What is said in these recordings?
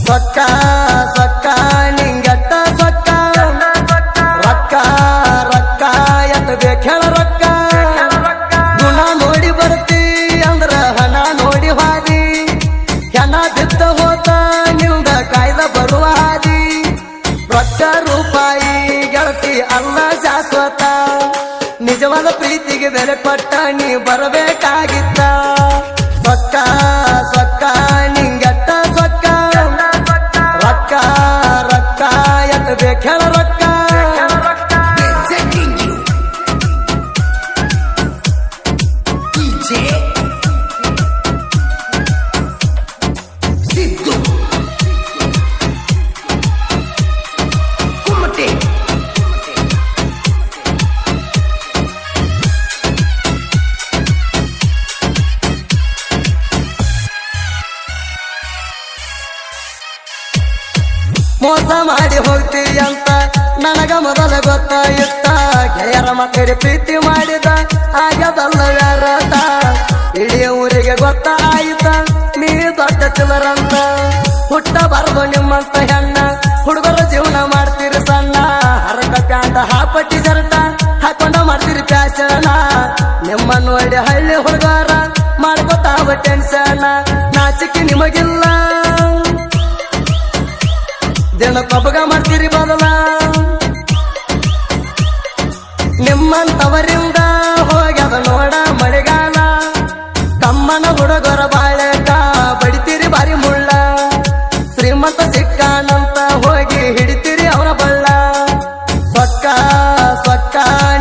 ಸೊಕ್ಕ ಸೊಕ್ಕ ನಿಂಗಟ್ಟ ಸೊಕ್ಕ ರೊಕ್ಕ ರೊಕ್ಕ ಎತ್ತ ಬೇಕೇಳ ರೊಕ್ಕ ಗುಣ ನೋಡಿ ಬರ್ತಿ ಅಂದ್ರ ಹಣ ನೋಡಿ ಹಾದಿ ಹೆಣ ಬಿದ್ದ ಹೋತ ನಿಲ್ದ ಕಾಯ್ದ ಬರುವ ಹಾದಿ ರೊಕ್ಕ ರೂಪಾಯಿ ಗೆಳತಿ ಅಲ್ಲ ಶಾಶ್ವತ ನಿಜವಾದ ಪ್ರೀತಿಗೆ ಬೆಲೆ ಕೊಟ್ಟ ನೀ ಬರಬೇಕಾಗಿತ್ತ ಸೊಕ್ಕ ಸೊಕ್ಕ ನಿಂಗಟ್ಟ ಸೊಕ್ಕ ರೊಕ್ಕ ರೊಕ್ಕ ಎತ್ತ ಬೇಕೇಳ ರೊಕ್ಕ ಮೋಸ ಮಾಡಿ ಹೋಗ್ತೀರಿ ಅಂತ ನನಗ ಮೊದಲ ಗೊತ್ತಾಯಿತ್ತ ಗೆಳೆಯರ ಮಕ್ಕಳಿಗೆ ಪ್ರೀತಿ ಮಾಡಿದ ಆಗದಲ್ಲ ವ್ಯಾರತ ಇಡೀ ಊರಿಗೆ ಗೊತ್ತಾಯಿತ ನೀ ದೊಡ್ಡ ಚಿಲ್ಲರಂತ ಹುಟ್ಟಬಾರದು ನಿಮ್ಮಂತ ಹೆಣ್ಣ ಹುಡುಗರ ಜೀವನ ಮಾಡ್ತೀರಿ ಸಣ್ಣ ಹರಕ ಪ್ಯಾಂಟ ಹಾಪಟ್ಟಿ ಶರ್ಟ ಹಾಕೊಂಡ ಮಾಡ್ತೀರಿ ಪ್ಯಾಶನ ನಿಮ್ಮ ನೋಡಿ ಹಳ್ಳಿ ಹುಡುಗರ ಮಾಡ್ಕೊತಾವ ಟೆನ್ಷನ್ ನಾಚಿಕೆ ನಿಮಗಿಲ್ಲ ದಿನ ಕೊಬ್ಬಗ ಮಾಡ್ತೀರಿ ಬದಲ ನಿಮ್ಮಂತವರಿಂದ ಹೋಗ್ಯದ ನೋಡ ಮಳೆಗಾಲ ತಮ್ಮನ ಹುಡುಗರ ಬಾಳೆಕ ಬಡಿತೀರಿ ಬಾರಿ ಮುಳ್ಳ ಶ್ರೀಮಂತ ಸಿಕ್ಕಾನಂತ ಹೋಗಿ ಹಿಡಿತೀರಿ ಅವನ ಬಳ್ಳ ಸೊಕ್ಕ ಸೊಕ್ಕ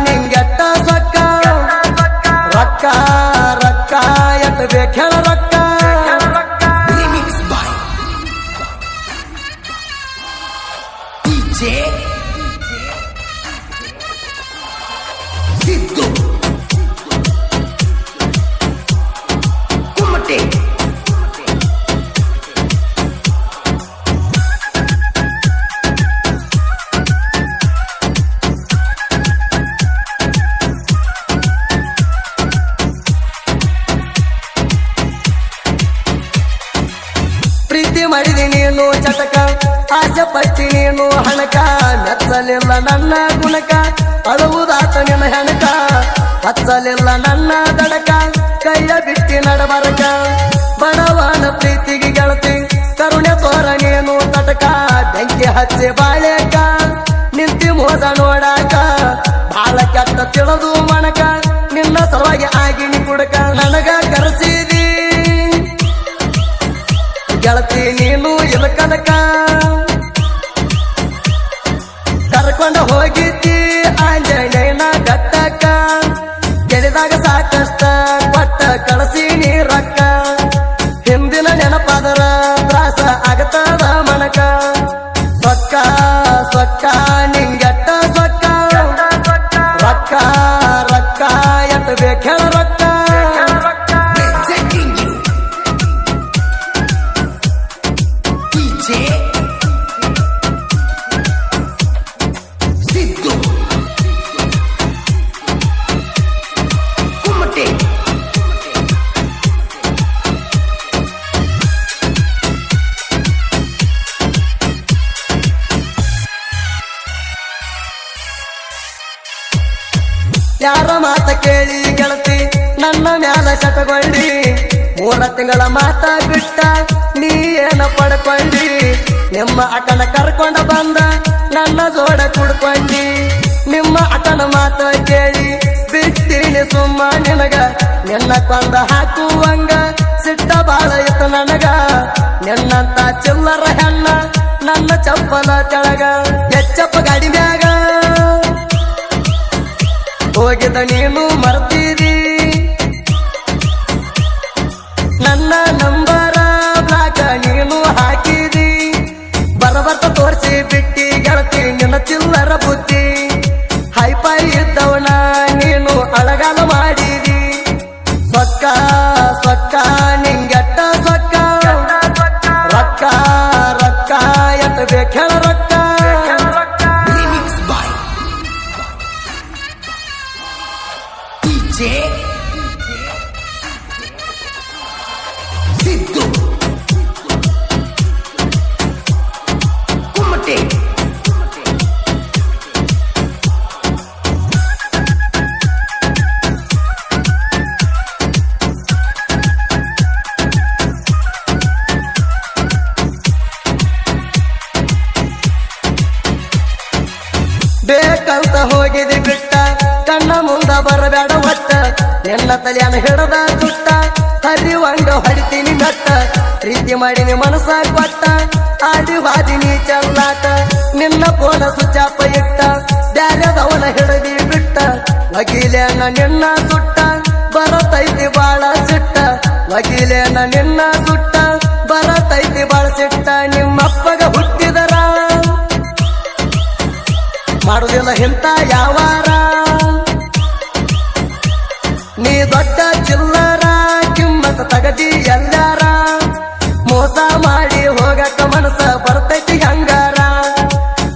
ನಿಂಗೆಟ್ಟ ಸೊಕ್ಕ ರೊಕ್ಕ ರೊಕ್ಕ ಎತ್ತ ಬೇಕೇಳ ರೊಕ್ಕ ಸಿದ್ದು ಕುಮ್ಮಟೆ ಪ್ರೀತಿ ಮಾಡಿದಿ ನೀನು ಚಟಕ ಆಸೆ ಪಟ್ಟಿ ನೀನು ಹಣಕ ಮೆಚ್ಚಲಿಲ್ಲ ನನ್ನ ಗುಣಕ ಅಳುವುದಾತ ನಿನ್ನ ಹೆಣಕ ಹಚ್ಚಲಿಲ್ಲ ನನ್ನ ದಡಕ ಕೈಯ ಬಿಟ್ಟಿ ನಡಬರಕ ಬಡವನ ಪ್ರೀತಿಗೆ ಗೆಳತಿ ಕರುಣೆ ತೋರ ನೀನು ತಟಕ ಬೆಂಕಿ ಹಚ್ಚಿ ಬಾಳೆಕ ನಿಂತಿ ಮೋದ ನೋಡಾಕ ಬಾಳ ಕೆಟ್ಟ ತಿಳಿದು ಮಣಕ ನಿನ್ನ ಸಲುವಾಗಿ ಆಗಿನಿ ಕುಡಕ ನನಗ ಕರೆಸಿದಿ ಗೆಳತಿ ನೀನು ಇಲಕನಕ ಕರ್ಕೊಂಡ ಹೋಗಿದ್ದಿ ಆಂಜನೇಯನ ಗಟ್ಟಕ ಗೆಳಿದಾಗ ಸಾಕಷ್ಟ ಕೊಟ್ಟ ಕಳಸಿ ನೀ ರೊಕ್ಕ ಹಿಂದಿನ ನೆನಪಾದರ ತ್ರಾಸ ಆಗತದ ಮನಕ ಸೊಕ್ಕ ಸೊಕ್ಕ ನಿಂಗೆಟ್ಟ ಸೊಕ್ಕ ರೊಕ್ಕ ರೊಕ್ಕ ಎತ್ತ ಬೇಕೇಳ ರೊಕ್ಕ ಸಿದ್ದು ಕುಮ್ಮಟೆ ಯಾರ ಮಾತ ಕೇಳಿ ಗೆಳತಿ ನನ್ನ ಮ್ಯಾಲ ಶಟಗೊಂಡಿ 3 ತಿಂಗಳ ಮಾತ ಬಿಟ್ಟ ನೀ ಏನ ಪಡ್ಕೊಂಡಿ ನಿಮ್ಮ ಅಕ್ಕನ ಕರ್ಕೊಂಡ ಬಂದ ನನ್ನ ಜೋಡ ಕುಡ್ಕೊಂಡಿ ನಿಮ್ಮ ಅಕ್ಕನ ಮಾತ ಕೇಳಿ ಬಿಡ್ತೀನಿ ಸುಮ್ಮ ನಿನಗ ನಿನ್ನ ಕೊಂದ ಹಾಕುವಂಗ ಸಿಟ್ಟ ಬಾಳ ಇತ್ತು ನನಗ ನಿನ್ನಂತ ಚಿಲ್ಲರ ಹೆಣ್ಣ ನನ್ನ ಚಪ್ಪಲ ತೆಳಗ ಹೆಚ್ಚಪ್ಪ ಗಾಡಿ ಮ್ಯಾಗ ಹೋಗಿದ ನೀನು ಮರ್ತೀರಿ ನನ್ನ ನಂಬರ ಬ್ಲಾಕ ನೀನು ಹಾಕಿದಿ ಬರಬರ್ತ ತೋರಿಸಿ ಬಿಟ್ಟಿ ಗೆಳತಿ ನಿನ್ನ ಚಿಲ್ಲರ ಬುದ್ಧಿ ಹೈಫೈ ಇದ್ದವನ ನೀನು ಅಳಗಾಲ ಮಾಡಿದಿ ಸೊಕ್ಕ ಸೊಕ್ಕ ನಿಂಗೆಟ್ಟ ಸೊಕ್ಕ ರೊಕ್ಕ ರೊಕ್ಕ ಎತ್ತ ಬೇಕೇಳ ರೊಕ್ಕ ಬರಬೇಡ ಒಟ್ಟ ನಿನ್ನ ತಲೆಯನ್ನ ಹಿಡದ ಸುಟ್ಟ ಹರಿವಂಗ ಹೊಡಿತೀನಿ ನಟ್ಟ ಪ್ರೀತಿ ಮಾಡಿನಿ ಮನಸ್ಸ ಕೊಟ್ಟ ಆಡಿ ವಾದಿನಿ ಚಲ್ಲಾಟ ನಿನ್ನ ಪೋನ ಸುಚಾಪ ಇಟ್ಟ ಬ್ಯಾರೆದವನ ಹಿಡದಿ ಬಿಟ್ಟ ವಕೀಲೇನ ನಿನ್ನ ಸುಟ್ಟ ಬರತೈತಿ ಬಾಳ ಸಿಟ್ಟ ವಕೀಲೇನ ನಿನ್ನ ಸುಟ್ಟ ಬರತೈತಿ ಬಾಳ ಸಿಟ್ಟ ನಿಮ್ಮಪ್ಪಗ ಹುಟ್ಟಿದರ ಮಾಡುದಿಲ್ಲ ಇಂತ ಯಾವಾರ ನೀ ದೊಡ್ಡ ಚಿಲ್ಲರ ಕಿಮ್ಮತ್ತ ತಗದಿ ಎಲ್ಲಾರ ಮೋಸ ಮಾಡಿ ಹೋಗಕ ಮನಸ್ಸ ಬರ್ತೈತಿ ಹಂಗಾರ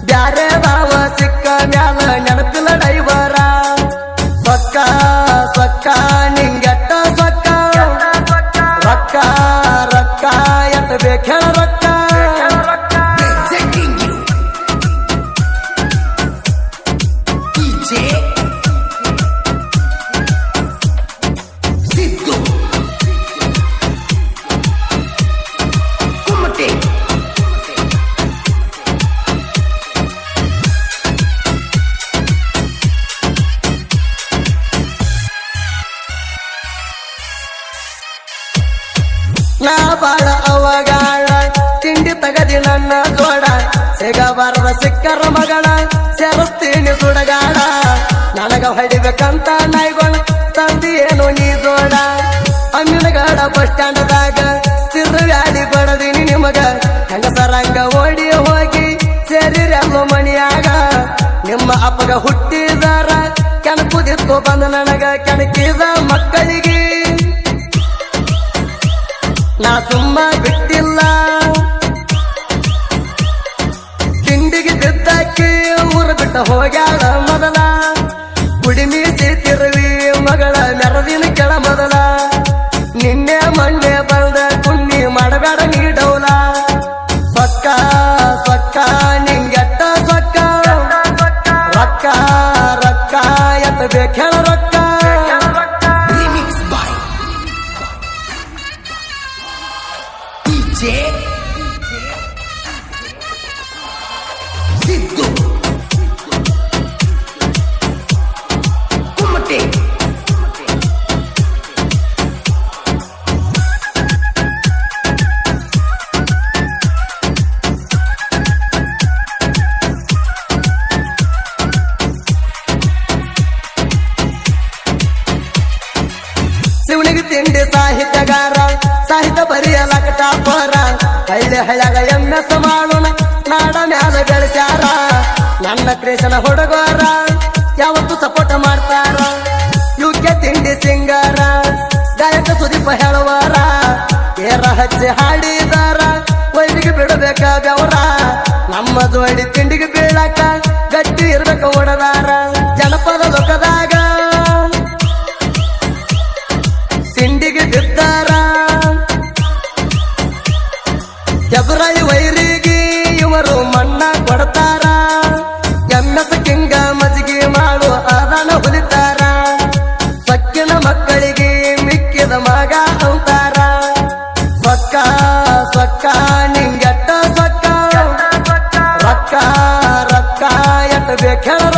ಬ್ಯಾರೆ ಬಾವ ಸಿಕ್ಕ ಮ್ಯಾಲ ನೆನಪಿಲ್ಲ ಡೈವರ ಸೊಕ್ಕ ಸೊಕ್ಕ ನಿಂಗೆಟ್ಟ ಸೊಕ್ಕ ರೊಕ್ಕ ರೊಕ್ಕ ಎತ್ತ ಬೇಕ ರೊಕ್ಕ ನಾ ಬಾಳ ಅವಗಾಳ ತಿಂಡಿ ತಗದಿ ನನ್ನ ಜೋಡ ಸಿಗಬಾರದ ಸಿಕ್ಕರ ಮಗಳ ಸೇರಿಸ್ತೀನಿ ಸುಡಗಾಡ ನನಗ ಹೊಡಿಬೇಕಂತ ನಾಯ್ಗೋಣ ತಂದಿ ಏನು ನೀ ಜೋಡ ಅಮ್ಮಿನಗಾಡ ಬಸ್ ಸ್ಟ್ಯಾಂಡ್ದಾಗ ತಿರುಗಾಡಿ ಬಡದಿನಿ ನಿಮಗ ಹೆಂಗಸರಂಗ ಓಡಿ ಹೋಗಿ ಸೇರಿರಲ್ಲ ಮಣಿಯಾಗ ನಿಮ್ಮ ಅಪ್ಪಗ ಹುಟ್ಟಿದಾರ ಕೆಣಕುದಿತ್ತು ಬಂದ ನನಗ ಕೆಣಕಿದ ಮಕ್ಕಳಿಗೆ ನಾ ಸುಮ್ಮ ಬಿಟ್ಟಿಲ್ಲ ತಿಂಡಿಗೆ ಬಿದ್ದಾಕಿ ಊರು ಬಿಟ್ಟ ಹೋಗ್ಯಾಳ ಮೊದಲ ಕುಡಿಮೀಸಿ ತಿರುವಿ ಮಗಳ ಮೆರದಿನ ಕೆಳ ಮೊದಲ ನಿನ್ನೆ ಮೊನ್ನೆ ಬಂದ ಕುಣ್ಣಿ ಮಾಡಬೇಡ ನೀಡೌಲ ಸೊಕ್ಕ ಸೊಕ್ಕ ನಿಂಗೆಟ್ಟ ಸೊಕ್ಕ ರೊಕ್ಕ ರೊಕ್ಕ ಎತ್ತ ಬೇಕೇಳ ರೊಕ್ಕ ಸಿದ್ದು ಕುಮ್ಮಟೆ ಶಿವನಿಗೆ ತಿಂಡಿ ಸಾಹಿತ್ಯಗಾರ ಸಾಹಿತ್ಯ ಬರೆಯಲಕ ಟಾಪರ ಹಳ್ಳಿ ಹಳ್ಯಾಗ ಎಮ್ಮೆಸ ಮಾಡೋಣ ನಾಡ ಮ್ಯಾಲ ಬೆಳೆಸ್ಯಾರ ನನ್ನ ಕ್ರೇಷನ ಹುಡುಗರ ಯಾವತ್ತು ಸಪೋರ್ಟ್ ಮಾಡ್ತಾರ ಇವಕ್ಕೆ ತಿಂಡಿ ಸಿಂಗಾರ ಗಾಯಕ ಸುದೀಪ ಹೇಳುವಾರ ಏರ ಹಚ್ಚಿ ಹಾಡಿದಾರ ವೈದಿಗೆ ಬಿಡಬೇಕ ಬೆವರ ನಮ್ಮ ಜೋಡಿ ತಿಂಡಿಗೆ ಬೀಳಾಕ ಗಟ್ಟಿ ಇರ್ಬೇಕು ಓಡದಾರ ಜನಪದ ಲೋಕದಾಗ ತಿಂಡಿಗೆ ಬಿದ್ದಾರ ಎಬ್ರಾಯಿ ವೈರಿಗೆ ಇವರು ಮಣ್ಣ ಕೊಡ್ತಾರ ಎಮ್ಮೆಸ ಕಿಂಗ ಮಜ್ಗಿ ಮಾಡು ಆದಾನ ಹೊಲಿತಾರ ಸೊಕ್ಕಿನ ಮಕ್ಕಳಿಗೆ ಮಿಕ್ಕಿದ ಮಗ ಅಂತಾರ ಸೊಕ್ಕ ಸೊಕ್ಕ ನಿಂಗೆಟ್ಟ ಸೊಕ್ಕ ರೊಕ್ಕ ರೊಕ್ಕ ಎತ್ತ ಬೇಕೇಳ